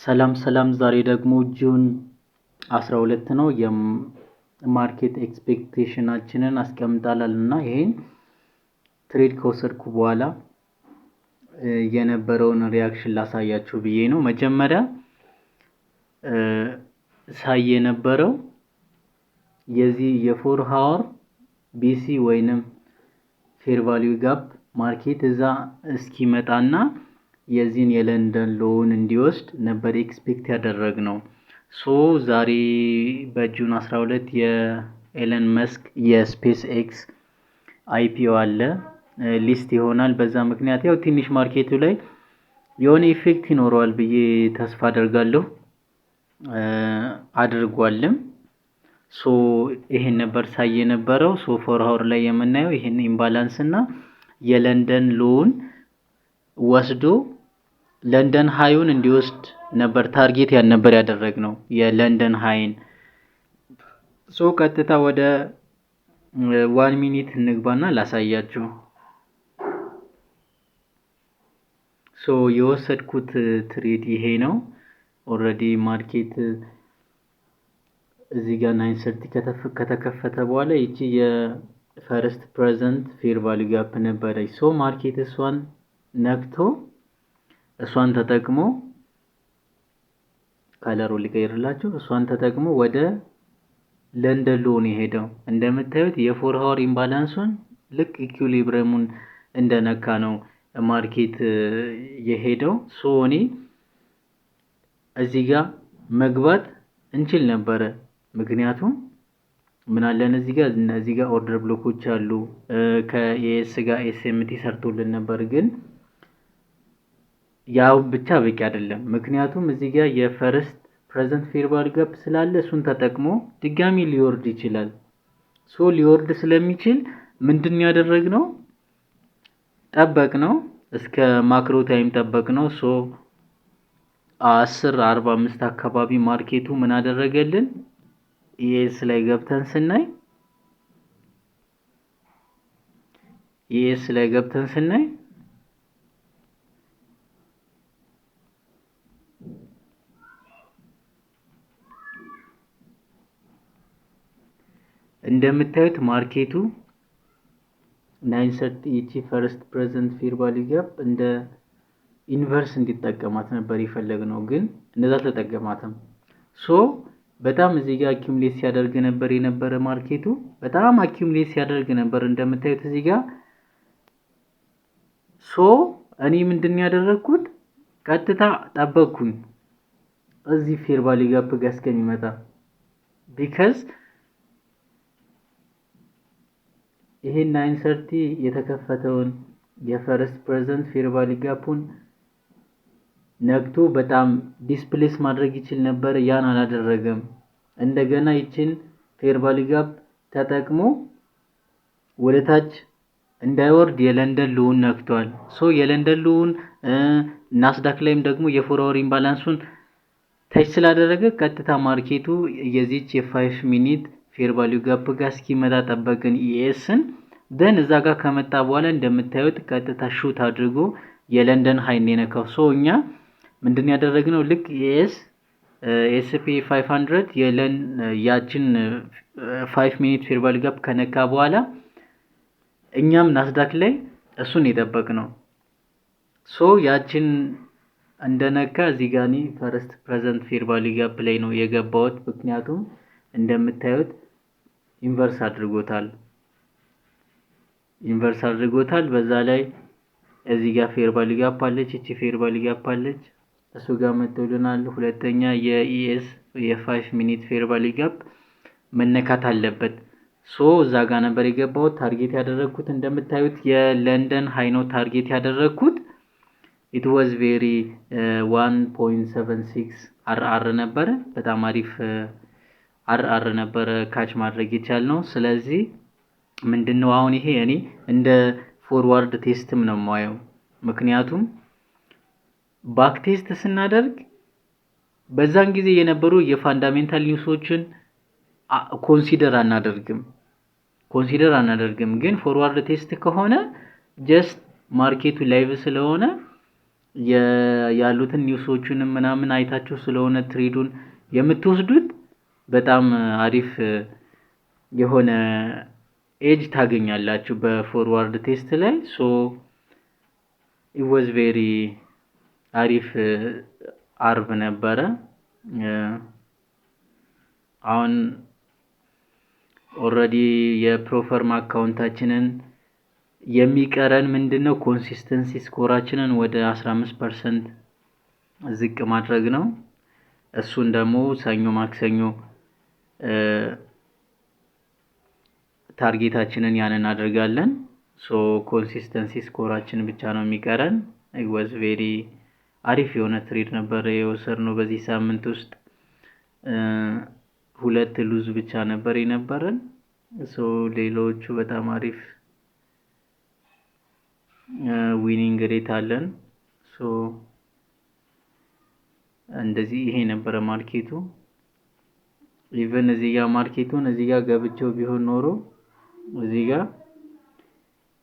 ሰላም ዛሬ ደግሞ ጁን 12 ነው የማርኬት ኤክስፔክቴሽናችንን አስቀምጣለንና ይሄን ትሬድ ከወሰድኩ በኋላ የነበረውን ሪአክሽን ላሳያችሁ ብዬ ነው። መጀመሪያ ሳይ የነበረው የዚህ የ4 ሃወር ቢሲ ወይንም ፌር ቫልዩ ጋፕ ማርኬት እዛ እስኪመጣና የዚህን የለንደን ሎውን እንዲወስድ ነበር ኤክስፔክት ያደረግነው። ዛሬ በጁን 12 የኤለን መስክ የስፔስ ኤክስ አይፒኦ አለ ሊስት ይሆናል። በዛ ምክንያት ያው ትንሽ ማርኬቱ ላይ የሆነ ኢፌክት ይኖረዋል ብዬ ተስፋ አደርጋለሁ አድርጓልም። ይሄን ነበር ሳይ የነበረው። 4 ሃወር ላይ የምናየው ይሄን ኢምባላንስ እና የለንደን ሎውን ወስዶ ለንደን ሃዩን እንዲወስድ ነበር ታርጌት ነበር ያደረግነው የለንደን ሃይን። ቀጥታ ወደ 1 ሚኒት እንግባና ላሳያችሁ። የወሰድኩት ትሬድ ይሄ ነው። ኦሬዲ ማርኬት እዚህ ጋር 930 ከተከፈተ በኋላ እቺ የፈርስት ፕሬዘንት ፌር ቫልዩ ጋፕ ነበረች። ማርኬት እሷን ነክቶ እሷን ተጠቅሞ ካለሩ ሊቀይርላችሁ እሷን ተጠቅሞ ወደ ለንደን ሎን የሄደው እንደምታዩት የ4 ሃወር ኢምባላንሱን ልክ ኢኩሊብረሙን እንደነካ ነው ማርኬት የሄደው። እኔ እዚህ ጋር መግባት እንችል ነበር። ምክንያቱም ምን አለን እዚህ ጋር ኦርደር ብሎኮች አሉ ከኤስ ጋር ኤስኤምቲ ሰርቶልን ነበር። ግን ያው ብቻ በቂ አይደለም። ምክንያቱም እዚህ ጋር የፈርስት ፕሬዘንት ፌር ቫልዩ ጋፕ ስላለ እሱን ተጠቅሞ ድጋሚ ሊወርድ ይችላል። ሊወርድ ስለሚችል ምንድን ያደረግነው ጠበቅነው እስከ ማክሮ ታይም ጠበቅነው። 10:45 አካባቢ ማርኬቱ ምን አደረገልን? ኢኤስ ላይ ገብተን ስናይ እንደምታዩት ማርኬቱ 930 እቺ ፈርስት ፕሬዘንት ፌር ቫልዩ ጋፕ እንደ ኢንቨርስ እንዲጠቀማት ነበር የፈለግነው፣ ግን እንደዛ ተጠቀማትም። በጣም እዚህ ጋር አኪሙሌት ሲያደርግ ነበር የነበረ ማርኬቱ በጣም አኪሙሌት ሲያደርግ ነበር እንደምታዩት እዚህ ጋር። እኔ ምንድን ያደረኩት ቀጥታ ጠበቅኩኝ እዚህ ፌር ቫልዩ ጋፕ ጋር እስከሚመጣ ቢካዝ ይሄ 930 የተከፈተውን የፈርስት ፕሬዘንት ፌር ቫልዩ ጋፑን ነክቶ በጣም ዲስፕሌስ ማድረግ ይችል ነበር። ያን አላደረገም። እንደገና ይችን ፌር ቫልዩ ጋፕ ተጠቅሞ ወደታች እንዳይወርድ የለንደን ሎውን ነክቷል። የለንደን ሎውን ናስዳክ ላይም ደግሞ የ4 ሃወር ኢምባላንሱን ታች ስላደረገ ቀጥታ ማርኬቱ የዚች የ5 ሚኒት ፌር ቫልዩ ጋፕ ጋር እስኪመጣ ጠበቅን ኢኤስን። ደን እዛ ጋር ከመጣ በኋላ እንደምታዩት ቀጥታ ሹት አድርጎ የለንደን ሃይን የነካው። እኛ ምንድን ያደረግነው ልክ ኢኤስ ኤስፒ 500 ያችን 5 ሚኒት ፌር ቫልዩ ጋፕ ከነካ በኋላ እኛም ናስዳክ ላይ እሱን የጠበቅነው። ያችን እንደነካ እዚህ ጋር እኔ ፈርስት ፕሬዘንት ፌር ቫልዩ ጋፕ ላይ ነው የገባሁት። ምክንያቱም እንደምታዩት ኢንቨርስ አድርጎታል። በዛ ላይ እዚህ ጋር ፌር ቫልዩ ጋፕ አለች፣ እቺ ፌር ቫልዩ ጋፕ አለች፣ እሱ ጋር መጥቶልናል። ሁለተኛ የኢኤስ የ5 ሚኒት ፌር ቫልዩ ጋፕ መነካት አለበት። እዛ ጋር ነበር የገባሁት። ታርጌት ያደረኩት እንደምታዩት የለንደን ሃይ ነው ታርጌት ያደረኩት። it was very 1.76 አር ነበረ። በጣም አሪፍ አር ነበረ ካች ማድረግ ይቻላል። ስለዚህ ምንድነው አሁን ይሄ እኔ እንደ ፎርዋርድ ቴስትም ነው የማየው። ምክንያቱም ባክ ቴስት ስናደርግ በዛን ጊዜ የነበሩ የፋንዳሜንታል ኒውሶችን ኮንሲደር አናደርግም። ግን ፎርዋርድ ቴስት ከሆነ ጀስት ማርኬቱ ላይቭ ስለሆነ ያሉትን ኒውሶቹንም ምናምን አይታችሁ ስለሆነ ትሬዱን የምትወስዱት በጣም አሪፍ የሆነ ኤጅ ታገኛላችሁ በፎርዋርድ ቴስት ላይ። ሶ ኢት ዋዝ ቬሪ አሪፍ አርብ ነበረ። አሁን ኦልሬዲ የፕሮፈርም አካውንታችንን የሚቀረን ምንድነው ኮንሲስተንሲ ስኮራችንን ወደ 15% ዝቅ ማድረግ ነው። እሱን ደግሞ ሰኞ ማክሰኞ ታርጌታችንን ያንን እናደርጋለን። ሶ ኮንሲስተንሲ ስኮራችን ብቻ ነው የሚቀረን። it was very አሪፍ የሆነ ትሬድ ነበር የወሰድነው በዚህ ሳምንት ውስጥ። ሁለት ሉዝ ብቻ ነበር የነበረን። ሶ ሌሎቹ በጣም አሪፍ ዊኒንግ ሬት አለን። ሶ እንደዚህ ይሄ ነበረ ማርኬቱ። ኢቨን እዚህ ጋር ማርኬቱን እዚህ ጋር ገብቼው ቢሆን ኖሮ እዚህ ጋር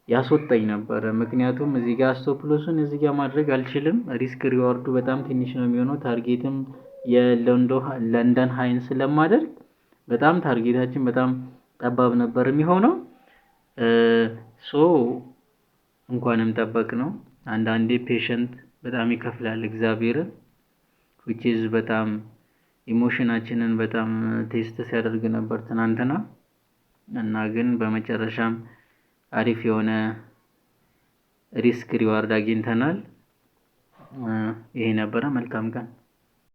ያስወጣኝ ነበረ። ምክንያቱም እዚህ ጋር ስቶፕ ሎሱን እዚህ ጋር ማድረግ አልችልም። ሪስክ ሪዋርዱ በጣም ትንሽ ነው የሚሆነው። ታርጌትም የለንደን ሃይን ስለማደርግ በጣም ታርጌታችን በጣም ጠባብ ነበር የሚሆነው። ሶ እንኳንም ጠበቅ ነው። አንዳንዴ ፔሸንት በጣም ይከፍላል እግዚአብሔርን which is በጣም ኢሞሽናችንን በጣም ቴስት ሲያደርግ ነበር ትናንትና እና ግን በመጨረሻም አሪፍ የሆነ ሪስክ ሪዋርድ አግኝተናል። ይሄ ነበረ። መልካም ቀን።